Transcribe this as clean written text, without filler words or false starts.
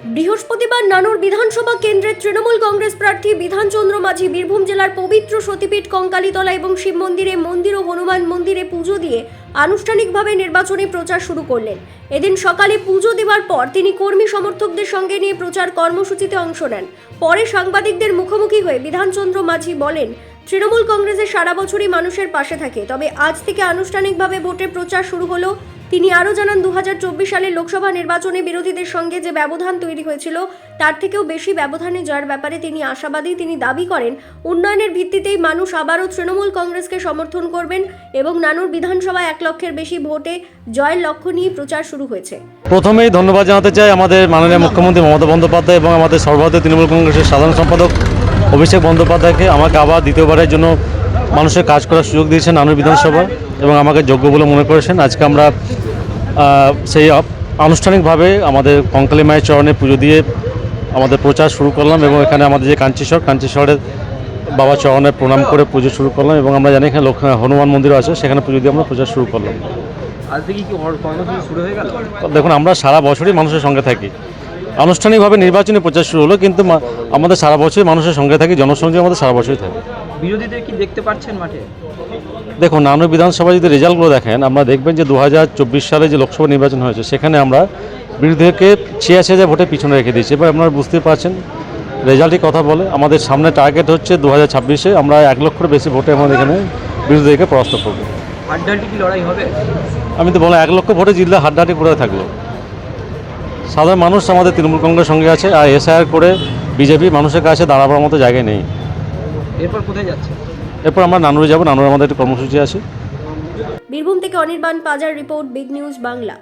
বৃহস্পতিবার নানুর বিধানসভা কেন্দ্রের তৃণমূল কংগ্রেস প্রার্থী বিধানচন্দ্র মাঝি বীরভূম জেলার পবিত্র সতীপীঠ কঙ্কালীতলা এবং শিব মন্দির ও হনুমান মন্দিরে পুজো দিয়ে আনুষ্ঠানিকভাবে নির্বাচনী প্রচার শুরু করলেন। এদিন সকালে পুজো দেওয়ার পর তিনি কর্মী সমর্থকদের সঙ্গে নিয়ে প্রচার কর্মসূচিতে অংশ নেন। পরে সাংবাদিকদের মুখোমুখি হয়ে বিধানচন্দ্র মাঝি বলেন, তৃণমূল কংগ্রেসের সারা বছরই মানুষের পাশে থাকে, তবে আজ থেকে আনুষ্ঠানিকভাবে ভোটের প্রচার শুরু হলো। তিনি আরও জানান, 2024 সালের লোকসভা নির্বাচনে বিরোধীদের সঙ্গে যে ব্যবধান তৈরি হয়েছিল তার থেকেও বেশি ব্যবধানে জয়ের ব্যাপারে তিনি আশাবাদী। তিনি দাবি করেন, উন্নয়নের ভিত্তিতেই মানুষ আবারও তৃণমূল কংগ্রেসকে সমর্থন করবেন এবং নানুর বিধানসভায় 1 লক্ষের বেশি ভোটে জয়ের লক্ষ্য নিয়ে প্রচার শুরু হয়েছে। প্রথমেই ধন্যবাদ জানাতে চাই আমাদের মাননীয় মুখ্যমন্ত্রী মমতা বন্দ্যোপাধ্যায় এবং আমাদের সর্বভারতীয় তৃণমূল কংগ্রেসের সাধারণ সম্পাদক অভিষেক বন্দ্যোপাধ্যায়কে আমাকে আবার দ্বিতীয়বারের জন্য মানুষের কাজ করার সুযোগ দিয়েছেন নানুর বিধানসভা এবং আমাকে যোগ্য বলে মনে করেছেন। আজকে আমরা সেই আনুষ্ঠানিকভাবে আমাদের কঙ্কালী মায়ের চরণে পুজো দিয়ে আমাদের প্রচার শুরু করলাম এবং এখানে আমাদের যে কাঞ্চীশ্বরের বাবা চরণে প্রণাম করে পুজো শুরু করলাম এবং আমরা জানি এখানে হনুমান মন্দিরও আছে, সেখানে পুজো দিয়ে আমরা প্রচার শুরু করলাম। আজ থেকে কি কর্মসূচি শুরু হয়ে গেল? দেখুন, আমরা সারা বছরই মানুষের সঙ্গে থাকি। আনুষ্ঠানিকভাবে নির্বাচনী প্রচার শুরু হলো, কিন্তু আমাদের সারা বছরই মানুষের সঙ্গে থাকি, জনসংযোগ আমাদের সারা বছরই থাকে। বিরোধীদের কি দেখতে পাচ্ছেন মাঠে? দেখুন, নানুর বিধানসভা যদি রেজাল্টগুলো দেখেন, আমরা দেখবেন যে 2024 সালে যে লোকসভা নির্বাচন হয়েছে সেখানে আমরা বিরোধীদেরকে 86,000 ভোটে পিছনে রেখে দিয়েছি। এবার আপনারা বুঝতে পারছেন রেজাল্টই কথা বলে। আমাদের সামনে টার্গেট হচ্ছে 2026-এ আমরা 1 লক্ষের বেশি ভোটে আমাদের এখানে বিরোধীদেরকে পরাস্ত করব। হাড্ডাহাড্ডি কি লড়াই হবে? আমি তো বললাম 1 লক্ষ ভোটে জিতলে হাড্ডাহাড্ডি করে থাকলো। সাধারণ মানুষ আমাদের তৃণমূল কংগ্রেসের সঙ্গে আছে, আর এসআইআর করে বিজেপি মানুষের কাছে দাঁড়াবার মতো জায়গায় নেই। এরপর কোথায় যাচ্ছে? এরপর আমরা নানুরে যাব, নানুরে আমাদের একটা কর্মসূচি আছে। বীরভূম থেকে অনির্বাণ পাজার রিপোর্ট, বিগ নিউজ বাংলা।